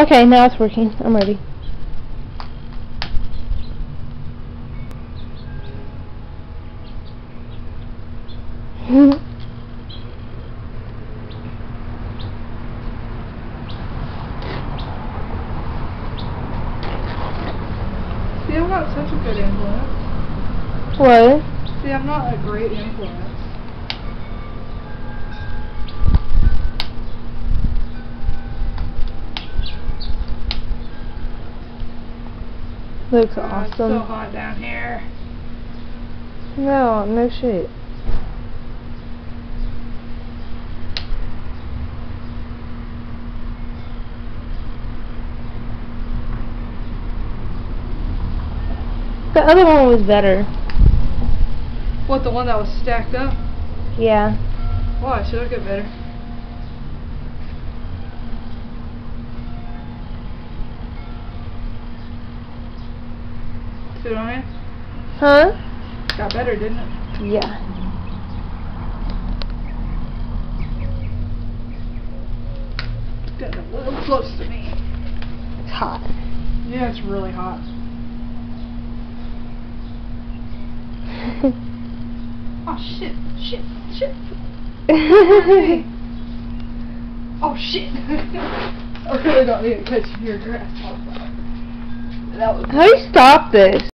Okay, now it's working. I'm ready. See, I'm not such a good influence. What? See, I'm not a great influence. Looks It's so awesome. hot down here. No shit. The other one was better. What, the one that was stacked up? Yeah. Why? Should I get better? See what I mean? Huh? Got better, didn't it? Yeah. Getting a little close to me. It's hot. Yeah, it's really hot. Oh shit! Shit! Shit! Oh shit! I really don't need to catch your grass. That was. How do you stop this?